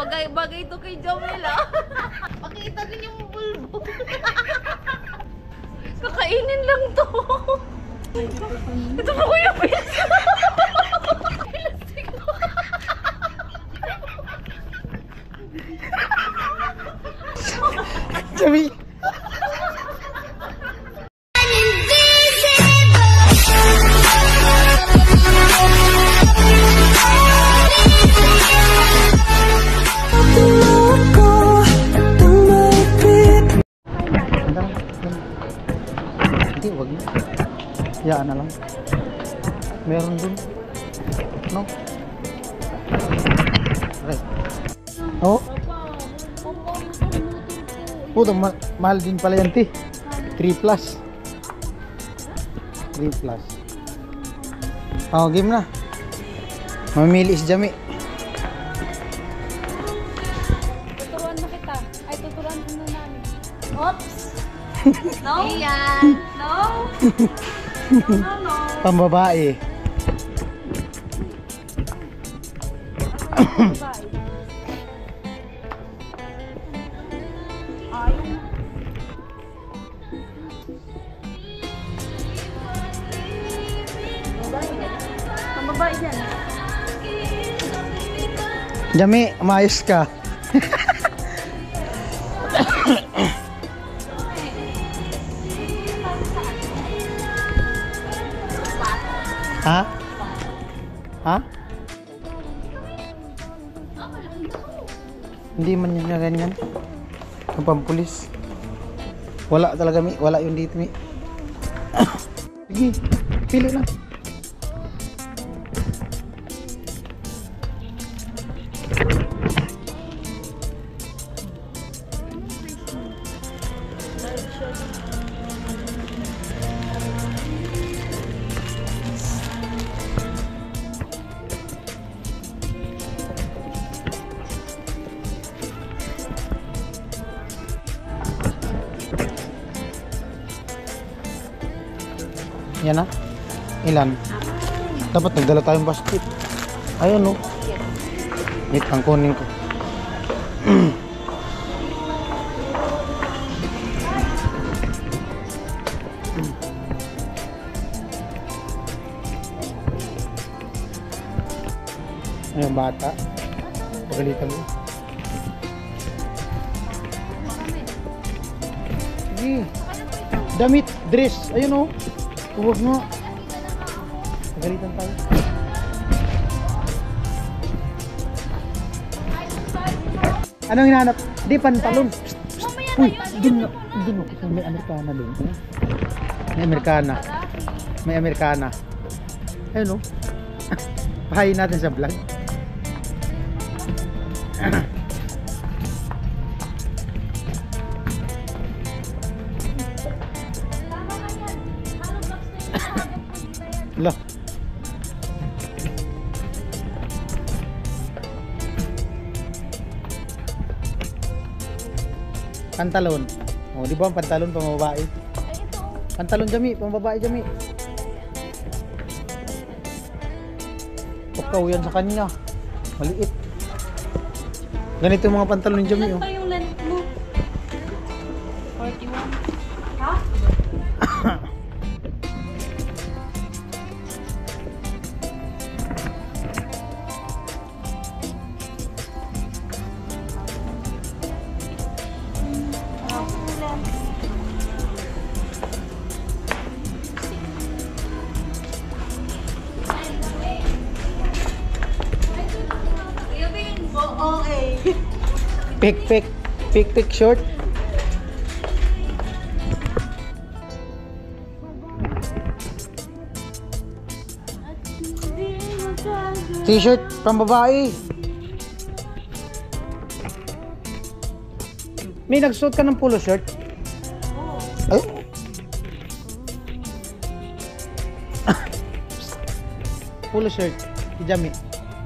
Bagay-bagay ito kay Jamila. Pakita din yung bulbo. Kakainin lang to. Ito pa kuya, Pils. Jami. Hindi, wag na. Yaan na lang. Meron dun. No? Right. Oh. Puto, mahal din pala yan, ti. 3 plus. 3 plus. Oh, game na. Mamili si Jami. Tuturuan na kita. Ay, tuturuan mo namin. Oops! No? Iyan! No? No, no. Pambabae. Bye. Ay. Ang babae dyan. Jami, umayos ka. Ha? Ha? Hindi man yun na ganyan. Ang pampulis. Wala talaga, Mi. Wala yun dito, Mi. Sige, pili lang. Yan na. Ilan? Dapat nagdala tayong basket. Ayun, no. Wait, ang kunin ko. Ayun, bata. Pagalitan mo. Sige. Damit, dress. Ayun, no. Huwag mo. Pagalitan tayo. Anong hinahanap? Di, pantalon. Uy, dun ako. May Amerikana dun. May Amerikana. May Amerikana. Ayun, no. Pahayin natin sa vlog. Loh. Pantalon. Oh, di ba ang pantalon pambabae? Ay, ito. Pantalon, Jami, pambabae, Jami. Tukaw yan sa kanya. Maliit. Ganito yung mga pantalon ni Jami, Ilan oh. ba yung length mo? 41. Ha? Pick short. T-shirt pambabae. May nagsuot ka ng polo shirt? Ay. Polo shirt. Hijami.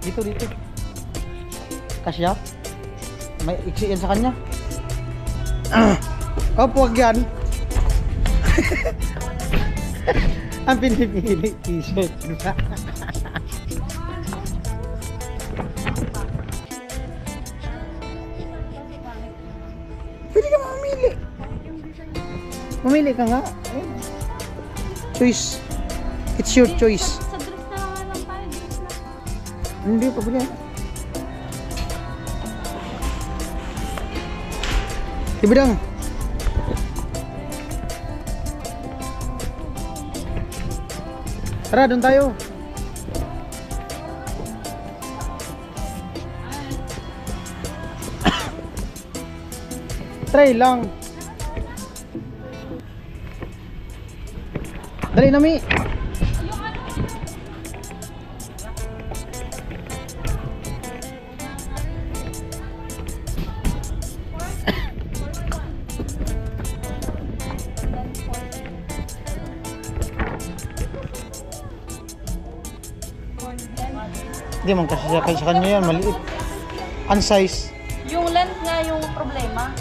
Dito. Kasya? May iksi yan sa kanya. Opo, wag yan. Ang pinipili t-shirt. Pwede ka mamili. Mamili ka nga. Ayun. Choice. It's your choice. Sa dress na lang tayo, dress na. Hindi, pabili. Ibidang. Tara, doon tayo. Try lang. Dali na, Mi. Hindi man kasi sa kanya yan, maliit. Unsize. Yung length nga yung problema.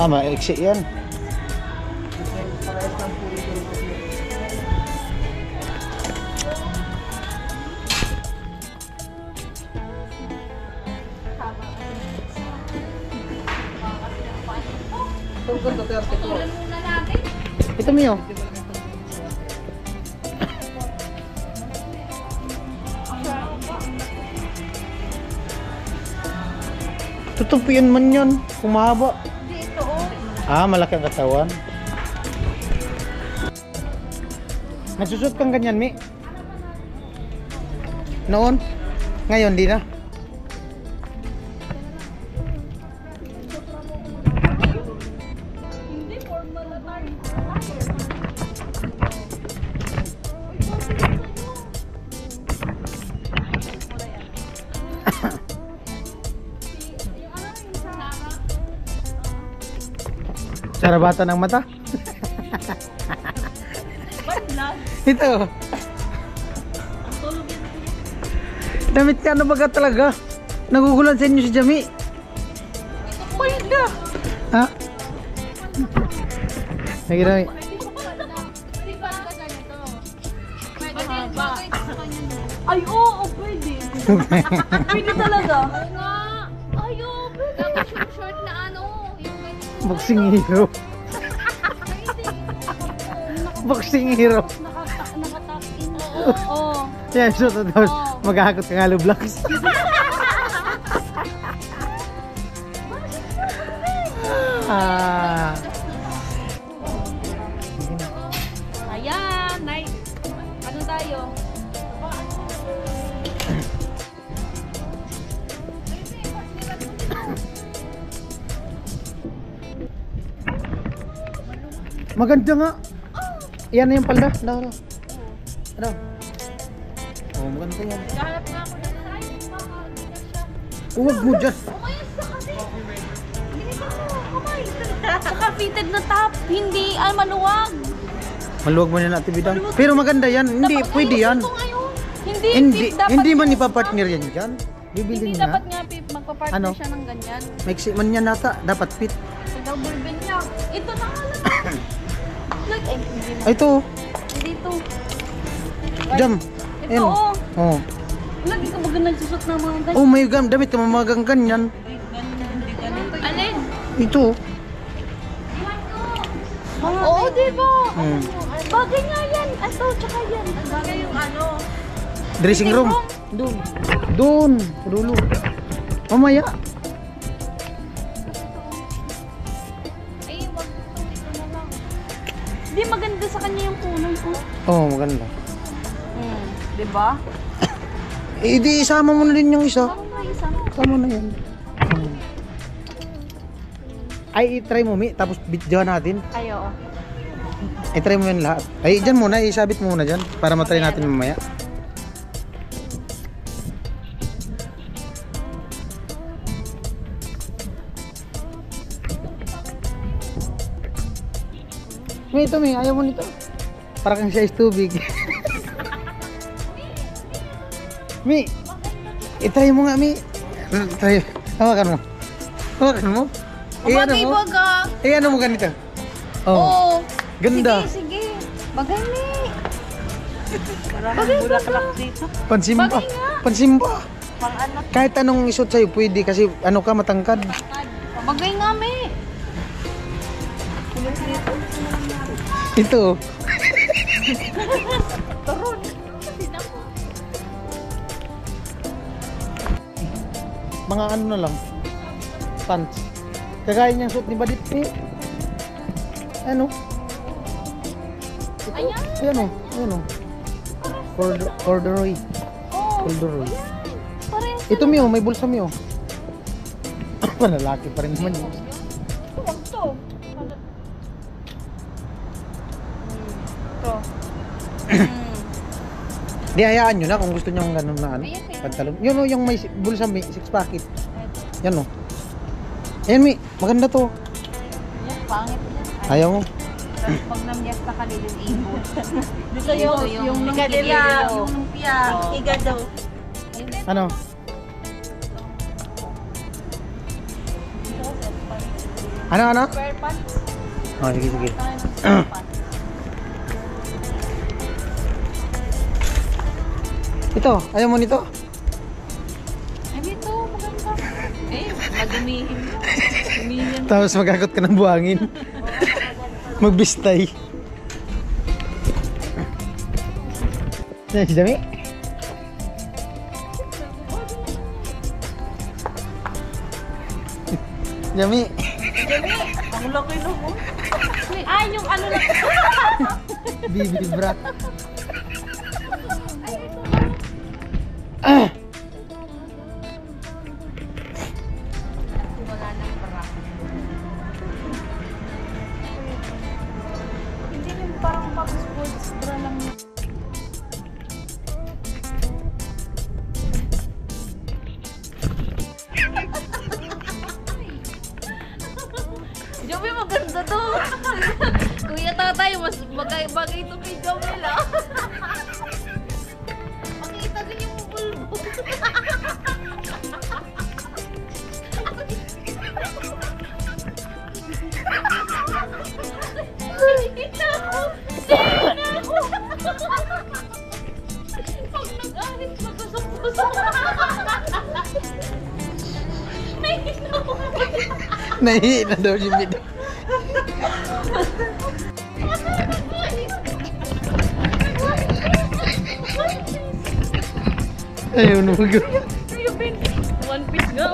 Maiksi yan. Tulan muna natin. Ito, Mio. Tutupian man yan, kung mahaba. Dito oh. Malaki ang katawan. Nagsusot kang ganyan, Mi? Noon? Ngayon, di na? Hindi, formal na tayo. Sarabata ng mata? Bandlag. Ito. Damit ka na baga talaga. Nagugulan sa inyo si Jami. Pwede. Ha? Sige na, Mi. Ay, oo, pwede. Pwede talaga. Ay nga. Ay, oo, pwede. Yung short na ano. Yung ganito. Boxing hero. Boxing hero. Nakatap in. Oo. Yan, so tapos maghahakot ka nga lublocks. Ayan, nice. Ano tayo? Maganda nga. Yan na yung palda. Ano? Ano? Oh, maganda yan. Gahanap nga ako ng size. Baka hindi na siya. Huwag mo dyan. Umayos ka kasi. Ganito mo, kamay. Saka fitted na top. Hindi, maluwag. Maluwag mo na natin bidang. Pero maganda yan. Hindi, Dapat pwede yan. ayusin ko ngayon. Hindi, Hindi, Pip, dapat hindi man yung- ipapartner yan dyan. Bibilin Hindi niya. dapat nga, Pip, magpa-partner Ano? siya ng ganyan. Maiksi man yan nata. Dapat fit. Sa double bin niya. Ito na nga lang. Like, hindi na. Ito. Hindi ito. Jam. Ito, Ayan. oh. Oh. Lagi ka baga nagsusot ng mga ganyan. Oh, may gam. Damit ka mamagang ganyan. Alin? Ito. Oo, diba? Hmm. Bagay nga yan. Ito, tsaka yan. Bagay yung ano. Dressing room. Doon. Doon. Dulo. Mamaya. Ay, wag ito na lang. Hindi, maganda sa kanya yung kulay ko. Oh, maganda. Diba? Eh, di isama mo na din yung isa. Ano nga isa? Tama na yan. Ay, i-try mo, Mi. Tapos bitjahan natin. Ay, oo. I-try mo yan lahat. Ay, dyan muna. Isabit mo muna dyan. Para matry natin mamaya. Mi, ito, Mi. Ayaw mo nito. Para kang size tubig. Mi, i-try mo nga, Mi. Try. Hawakan mo. Hawakan mo. Ano mo? Baga. Ano mo ganito? Oh. Oo. Ganda. Sige, sige. Bagay ni. Bagay baga. Pansimba. Bagay nga. Pansimba. Pang ano? Kahit anong isuot sa'yo, pwede kasi ano ka, matangkad. Bagay nga, may. Ito. Turon. Mga ano na lang. Pants. Kagaya niyang suot ni Badit eh. Ano? Ayan. Ayan o. Ayan o. Corduroy. Oh. Corduroy. Parehas. Ito Mio, may bulsa Mio. Malalaki pa rin naman yun. Huwag to. Ito. Di hayaan nyo na kung gusto nyo ng ganun na ano. Ayan, Pantalon. Yun o, yung may bulsa may 6 packet. Yan o. Ayan Mi, maganda to. Yan, pangit yan. Ayaw mo. Pag namiyas na ka lilin-ibon. Dito yung nila, yung lumpia, higado. Ano? Ano? Square pants. Oh, sige. Tayo ng square pants. Ito, ayaw mo nito? Ay, ito, maganda. Eh, madumihin mo. Dumihin. Tapos magkakot ka ng buhangin. Magbistay. Yan si Dami. Dami. Ang laki no mo. Ay, yung ano lang. Bibi bra. Wala nang para. Hindi rin parang pang sports bra lang. Joey, maganda to. Kuya Tatay, mas bagay ito kay Joey lang. Makita din yung bulbo. Nakikita ko. Tingnan ako. Pag nag-ahit, magusok-usok. Nakikita ko. Nahihi na daw si Bido. Ayaw na mag- Kuya Ben, one piece nga.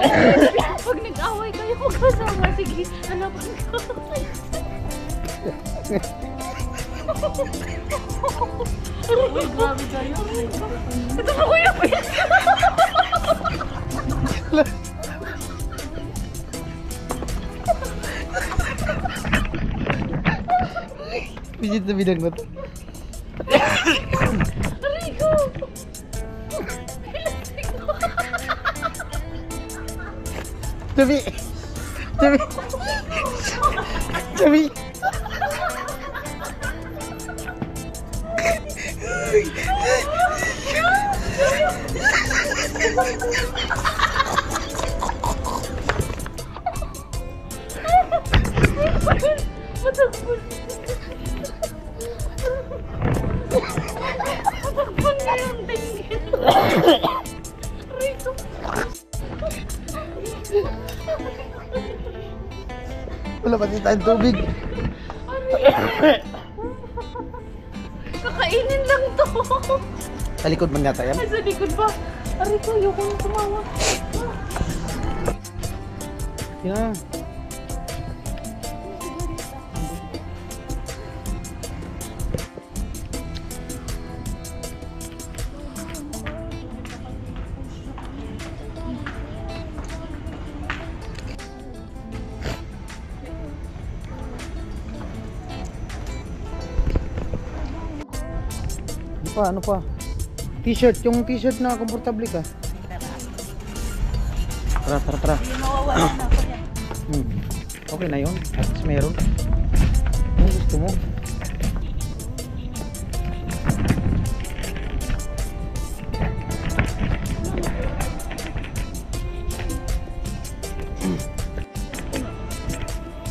Pag nag-away kayo, magkasama. Sige, hanapan ko. Uy, grabe kayo. Ito pa Kuya Ben. Pijit na bidang na to. Aray ko. Dami! Dami! Dami! Matagpon. Matagpon na yung tingin. Aray ko. Wala pa din tayong tubig. Kakainin lang to. Sa likod man yata yan. Ay, sa likod ba? Aray ko, ayoko nang tumawa. Yan. Ano pa? T-shirt, yung t-shirt na komportable ka. Tara. Hindi mawawala na ako yan. Okay na yun. At least meron. Kung gusto mo.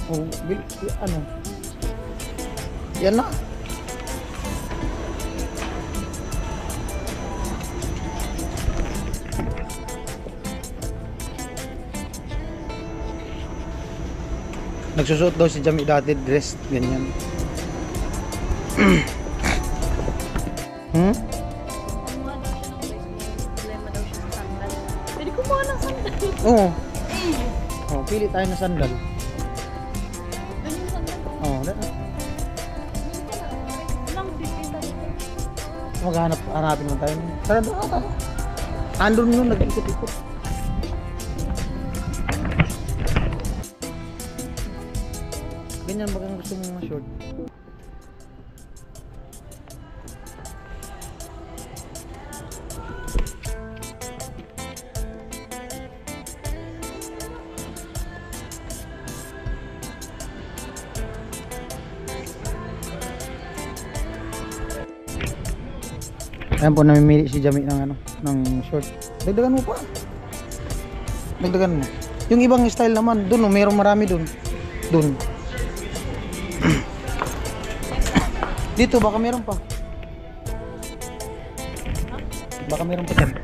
Oh, ano? Yan na. Nagsusuot daw si Jami dati dress, ganyan. Hmm? Kumuha daw siya ng dress. Problema daw siya sa sandal. Pwede kumuha ng sandal. Oo. Oh, pili tayo ng sandal. Doon yung sandal. Oh, Lang, pipita dito. hanapin mo tayo. Tara doon, tara. Andun nun, nag-ikot-ikot. Ganyan ba kung gusto mong mga short? Ayan po, namimili si Jami ng ano, ng short. Dagdagan mo pa. Dagdagan mo. Yung ibang style naman, doon, mayroong marami doon. Doon. Dito baka meron pa. Baka meron pa dyan.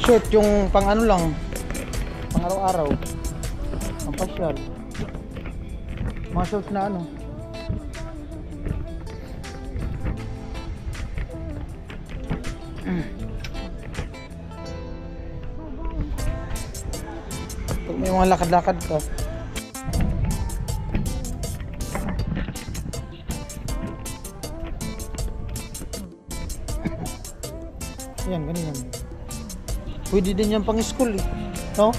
Short yung pang ano lang, pang araw-araw, pang pasyal, mga short na ano. Pag may mga lakad-lakad ka, yan, ganyan. Pwede din yan pang school eh. No?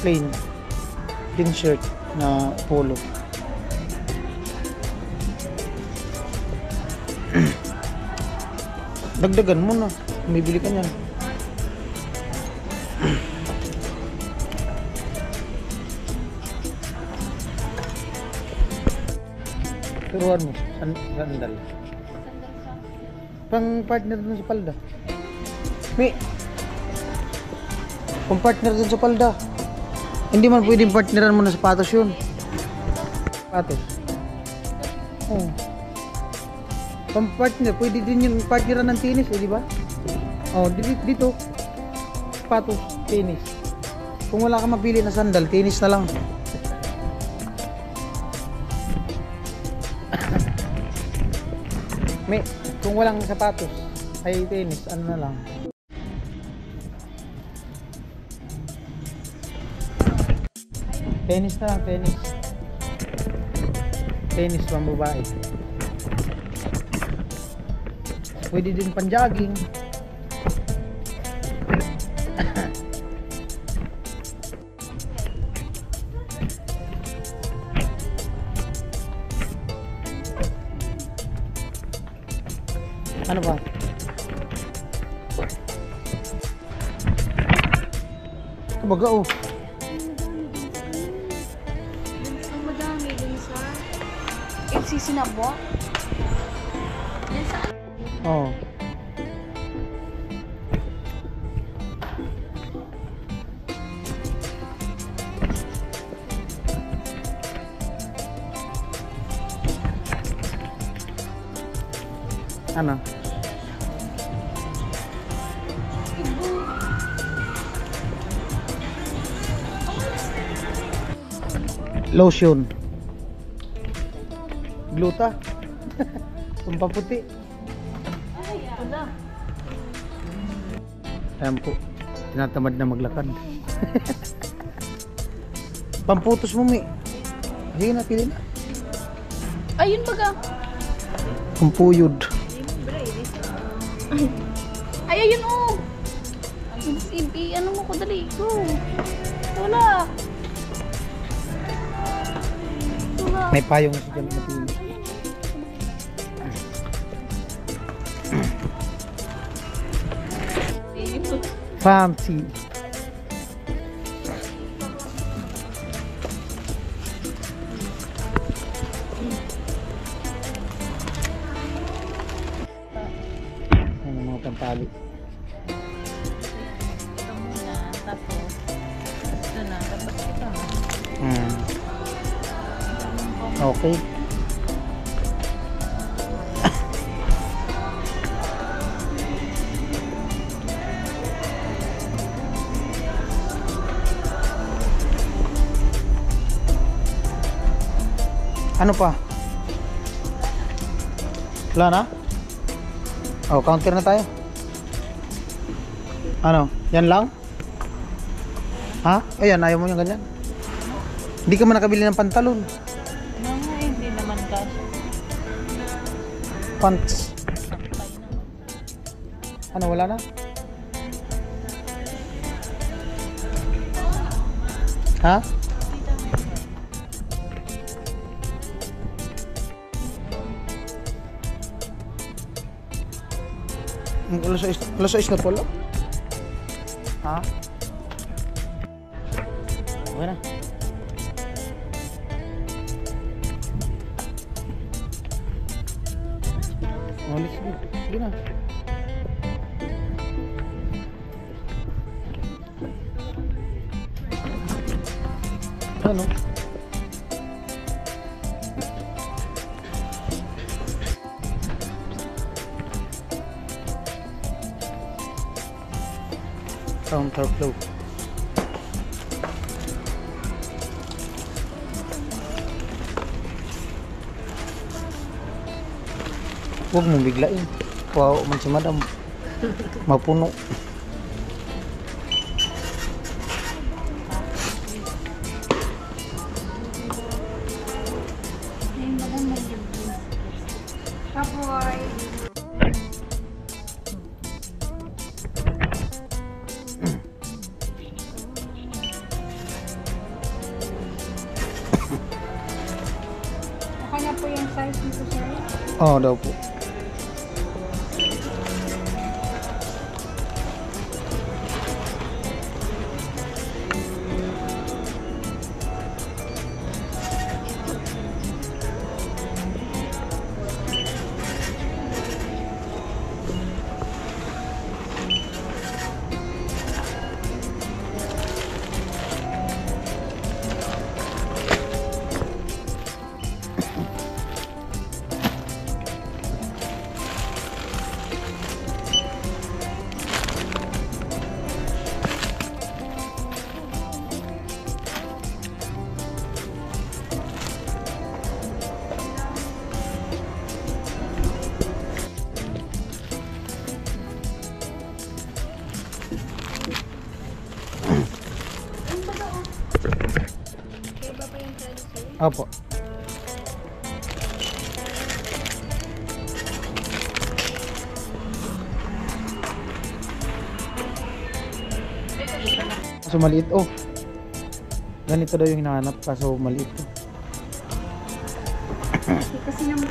Plain shirt na polo. Dagdagan mo na. Bibili ka niyan. Turuan mo. Sandal. Pang partner dun sa palda. May pang partner dun sa palda. Hindi man pwedeng partneran mo na sapatos yun. Sapatos. Oh. Pang partner, pwede din yung partneran ng tennis, eh, di ba? Oh, dito. Sapatos, tennis. Kung wala ka mapili na sandal, tennis na lang. May, kung walang sapatos, ay tennis, ano na lang. Tennis na lang, tennis. Tennis pang babae. Pwede din pang jogging. Ano ba? Kumbaga oh. Ang madami din sa FCC na po. Yan sa Oh. Ano? Lotion. Gluta. Pampaputi. wala. Ayan po. Tinatamad na maglakad. Pamputos mo, Mi. Sige na, pili na. Ayun baga. Pampuyod. Ay, ayun oh. Ibi, ano mo ko dali. Go. Wala. Wala. May payong si Jami na pili. Fancy. tali. Ito muna, tapos ito na, tapos ito na. Okay. Ano pa? Wala na? Oh, counter na tayo. Ano? Yan lang? Ha? Ayan, ayaw mo yung ganyan. Hindi ka man nakabili ng pantalon. Ano nga, hindi naman kasya. Pants. Sampay naman. Ano, wala na? Ha? Alas 6 na pala. Ha? Okay na. Sige. Sige na. Ano? Counterflow. Huwag mong biglain. Wow, man si madam. Mapuno. Kanya po yung size nito, sir. Oo daw po. Opo. Kaso maliit oh. Ganito daw yung hinahanap kaso maliit oh. Kasi naman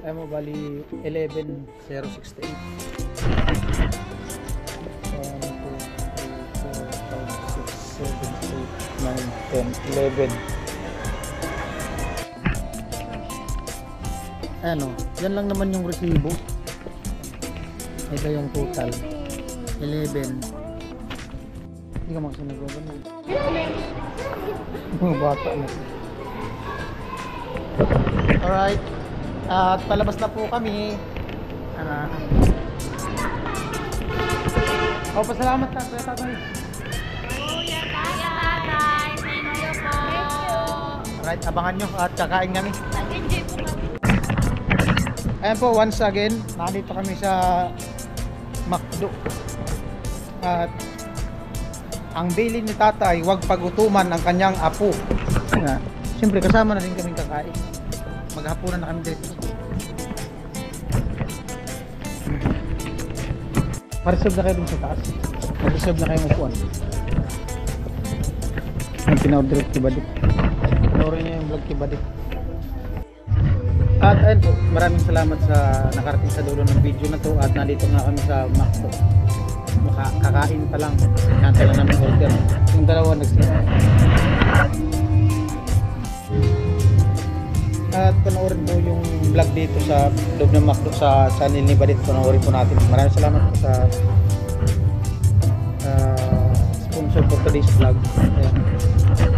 ay mo bali 11,068. 1, 2, 3, 4, 5, 6, 7, 8, 9, 10, 11. Ano, yan lang naman yung resibo. Ito yung total 11. Hindi ka makasinagawa na mga bata na. Alright, at palabas na po kami. Pasalamat ka, Kuya Tatay. Alright, abangan nyo at kakain kami. Ayan po, once again, nandito kami sa McDo. At ang bilin ni Tatay, huwag pagutuman ang kanyang apo. Siyempre, kasama na rin kaming kakain. Maghapunan na kami dito. Pa-reserve na kayo dun sa taas. Pa-reserve na kayong upuan. Ang pina-order ko ba dito? panoorin niyo yung vlog kay Badit. At ayun po, maraming salamat sa nakarating sa dulo ng video na to at nandito nga kami sa Macdo. Kakain pa lang. Cancel lang namin order. Yung dalawa nag-sleep. At panoorin po yung vlog dito sa loob ng Macdo sa channel ni Badit. Panoorin po natin. Maraming salamat po sa sponsor for today's vlog. Ayan.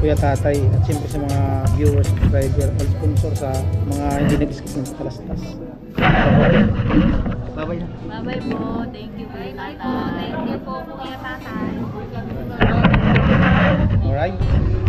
Kuya Tatay at siyempre sa mga viewers, subscriber at sponsor sa mga hindi nag-skip ng kalastas. Bye-bye na. Bye-bye po. Thank you, Kuya Tatay. Thank you po, Kuya Tatay. Alright.